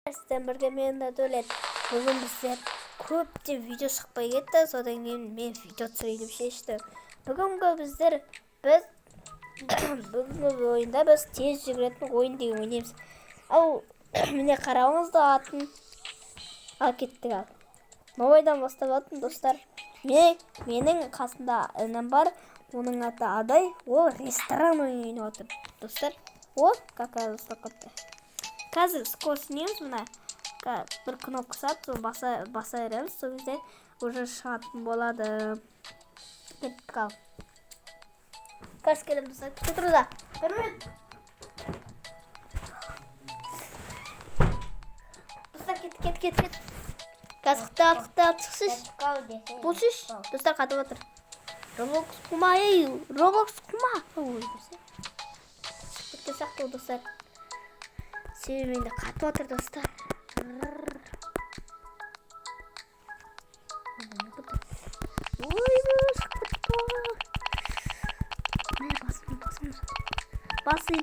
Сізден бірге мен Дәулет. Бүгін біздер көптен видео шықпай кетті, содан кейін мен видео түсірейін деп шештім. Бүгінгі ойында біз тез жүгіретін ойын деген ойнаймыз. Ал міне қарауыңызды атын ал кеттік ал. Новайдан бастап атын достар. Менің қасында інім бар, оның аты Адай, ол ресторан ойнап отыр. Достар, ол какая қойды. Қазір скорс неміз мына бір кнопка сат, сол баса береміз, сол кезде уже шығатын болады. Кеттік ал. Қарсы келем достар, тұрда. Бір минут. Достар, кет. Қазықта шықсыз. Бұлшыш. Достар, қатып отыр. Roblox құма. Кеткен сақты достар. Себебінде қатып отыр достар.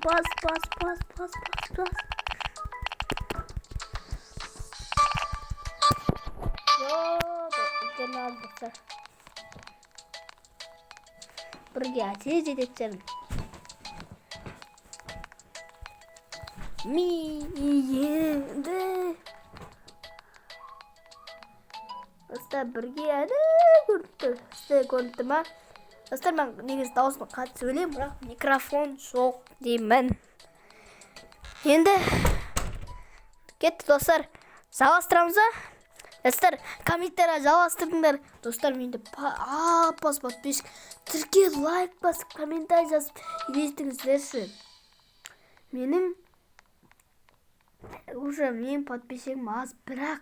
Бас. Бірге тез жететтерім. Достар, бірге көрінді ма? Достар, мен негіз даусыма қатты сөйлеймін, бірақ микрофон жоқ деймін. Енді кетті достар, жалғастырамыз ба? Достар, комментария жалғастырдыңдар. Достар, менде подписчик, тірке лайк басып, комментарий жазып елестіңіздерші. Менің подписчигім аз, бірақ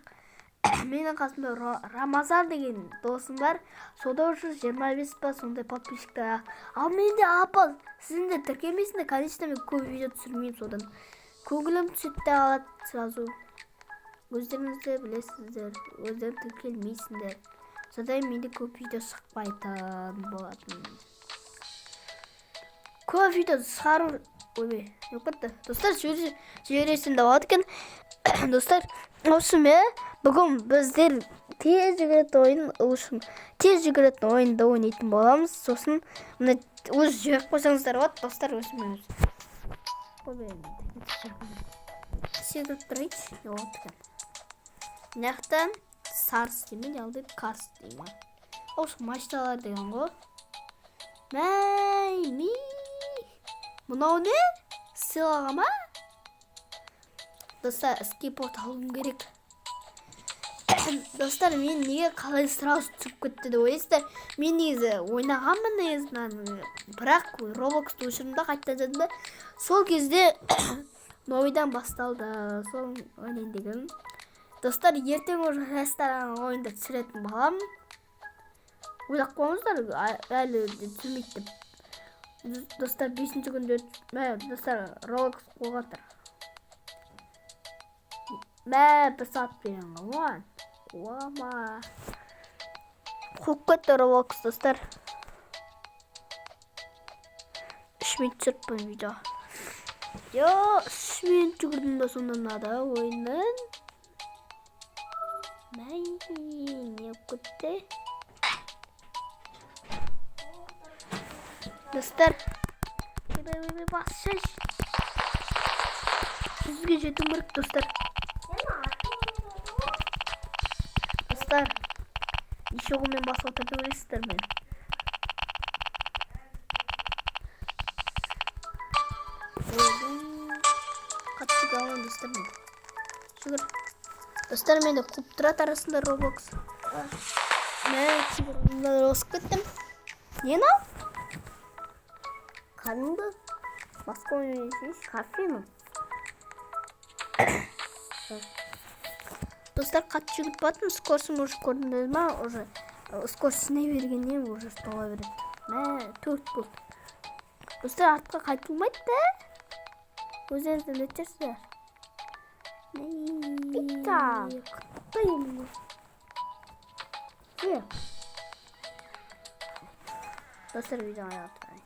менің қасымда Рамазан деген досым бар. Сода уже 25 па сондай подписчиктер. Ал менде апал, сізінде тіркемейсіңдер, конечно, мен көп видео түсірмеймін содан. Көңілім түсетті алады сразу. Өздеріңізді білесіздер, өздерің тіркелмейсіңдер. Содан менде көп видео шықпайтын болатын. Көп видео шығару... Достар, жібересін де болады екен. Достар, осымен бүгін біздер тез жүгіретін ойынды ойнайтын боламыз. Сосын, өз жүріп қойсаңыздар болады, достар, осымен өз. Секрет брейч, болады екен. Нәқтен сарс деймін, әлде карс деймін. Осы мачталар деген ғой. Мұнау не? Сыйлаға ма? Достар, скейпорт алуым керек. Достар, мен неге қалай сразу түсіп кетті деп ойлайсыздар? Мен негізі ойнағанмын негізінен, бірақ Roblox'ты өшірімді қайттан жадым да. Сол кезде новайдан басталды, сол ойнайын деген. Достар, ертең уже ресторан ойында түсіретін балам. Ойлап қойыңыздар, әлі түсірмейді деп. Достар, 5-ші күнде достар, Roblox қоғатыр. Bir saat берген ғой. Ома. Қоқ кетті Roblox достар. 3 минут түсіріппін видео. 3 минут жүгірдім ба сонда нада ойыннан. Не көтті. Достар, басшаш. Сізге жетім керек, достар. Достар, еще ғымен басып отырды көресіздер мен. Қатты қалған достар мен. Жүгір. Достар, менде құп тұрат арасында Roblox. Мен киберғымдан осып кеттім. Нені ал? Қаныңды басқа ойнайсыз, кафемі? Достар, қатты жүгіріп баттым, скорсын уже көрдіңіз ма? Скорсіне бергеннен уже стола береді. 4 болды. Достар, артқа қайтылмайды да? Өздеріңізді өлеттерсіздер. Қытпайым. Достар, видео аяқтырайын.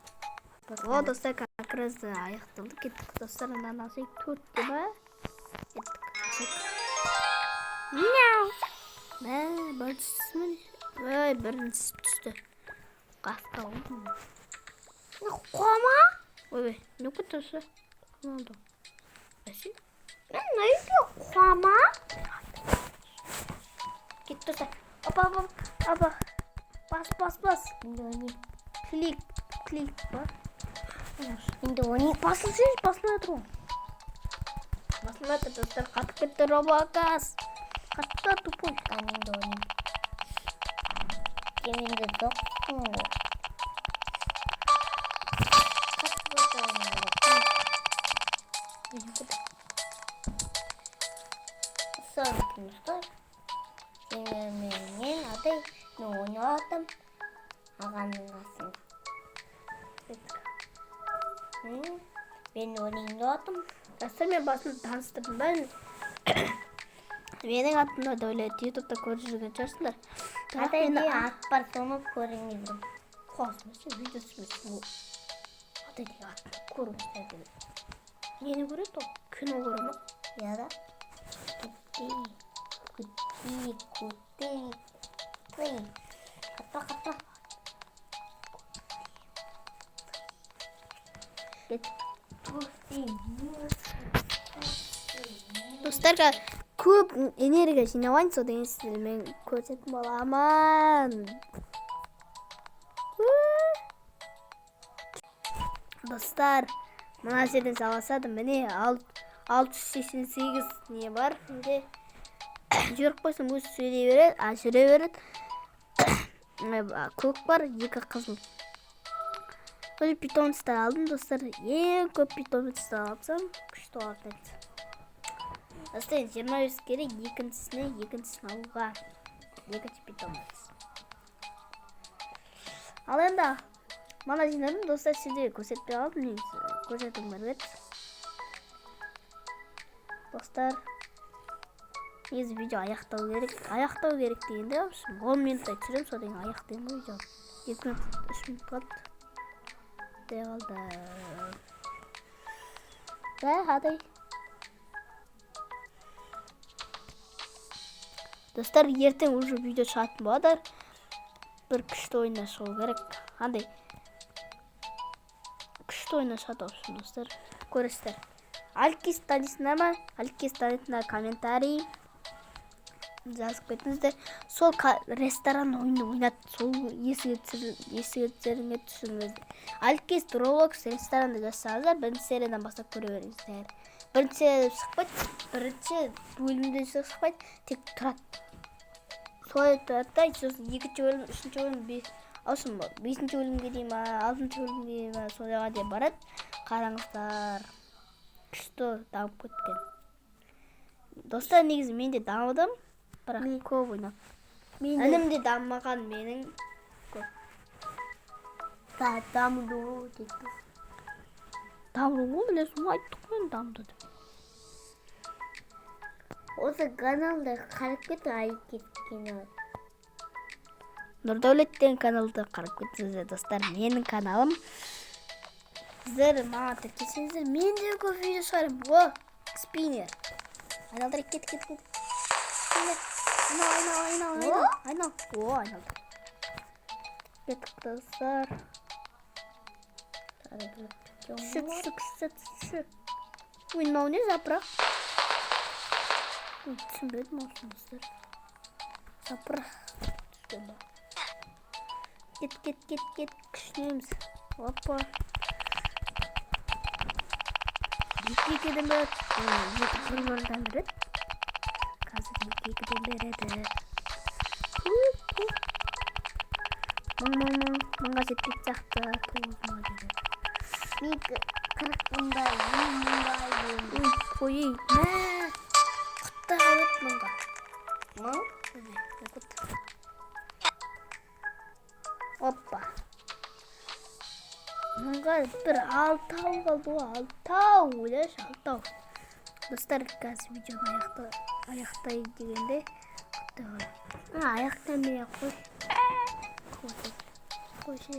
О, достар, как раз аяқталды. Кеттік, достар, анан алсайық 4 деп ба? Кеттік, Мяу. Бірінші түсті. Қасқа oldu. Қома? Ой, не күтісі. Ne oldu? Nasıl? Ne yapıyor koma? Git dursa. Apa. Bas. Klik. Bak. Şimdi onu Basılmıyor. Basılmıyor dostlar. Қатып кетті робокас. Қатты тупой. Şimdi onu. Şimdi dokun. Arkadaşlar, benim adı Nur'um. Ağanın aslında. Ben Nur'um. Dostlar мен басында таныстырдым да. Менің атымда да ойлайды, ютубта көріп жүрген шығарсыңдар. Aday bir at var sonra көріңіздім. Қосмасы видео түсірмесін. Адай деген атты көріңіздер деді. Нені көреді ол? Кино көре ма? Ya da Kuti. Kata. Достарға көп энергия жинавайын, содан кейін мен көрсетіп боламын. Достар, мына жерден саласады, міне 688 не бар. Менде жүріп қойсам өзі сөйлей береді, жүре береді. Көк бар, 2 қызыл. Böyle питомцтар алдым, достар. Ең көп питомцтар алсам, күшті алады. Достар, 25 керек, екіншісін алуға. Екінші питомец. Ал енді, мана жинадым, достар, сізде көрсетпей алдым, көрсетім бар еді. Достар, негізі видео аяқтау керек дегенде, 10 минутта түсірем, содан аяқтайым видео. 2 минут, 3 минут қалды. Қалды. Hadi. Dostlar, ертең уже видео шығатын болады. Бір күшті ойына шығу керек. Hadi. Күшті ойына шығады опсын, достар. Көресіздер. Алкис танисына комментарий жазып кетіңіздер. Сол ресторан ойыны ойнады, сол есігіттеріңе түсіңіздер. Алкис Roblox ресторанды жазсаңыздар, бірінші сериядан бастап көре беріңіздер. Бірінші серияда шықпайды, бірінші бөлімде шықпайды, тек тұрады. Солай тұрады да, сосын 2-ші бөлім, 3-ші бөлім, 5-ші бөлімге дейін ма, 6-ші бөлімге дейін ма, солайға дейін барады. Қараңыздар. Күшті дамып кеткен. Достар, негізі мен де дамыдым. Бірақ көп ойнап. Інімде дамымаған менің көп. Damdu dedi. Дамыдым ғой, білесің, айттық мен дамды деп. Осы каналда қарап кетті айып кеткен. Нұрдәулеттен каналды қарап кетсеңіздер, достар, менің каналым. Сіздер маған тіркелсеңіздер, мен де көп видео шығарамын. О, спиннер. Айналдырып кет. Спиннер. Айнал. О, айналды. Кеттік, достар. Түсі. Ой, мынау не запырақ? Түсінбедім осыны, достар. Запырақ. Түскен ба. Кет. Күшінеміз. Опа. Екеден береді. Бір-бірден береді. Қазір екеден береді. Мыңға жетпек жақты. 9 мыңға береді. Мен 40 мыңдай, 100 мыңдай болды. Ой, құтта қалып мыңға. Мың? Оппа. Мыңға бір 6 қалды ғой, 6. Ойлашы, 6. Достар, қазір видеоны аяқтай дегенде құтта қалып. Аяқтан бері қойшы.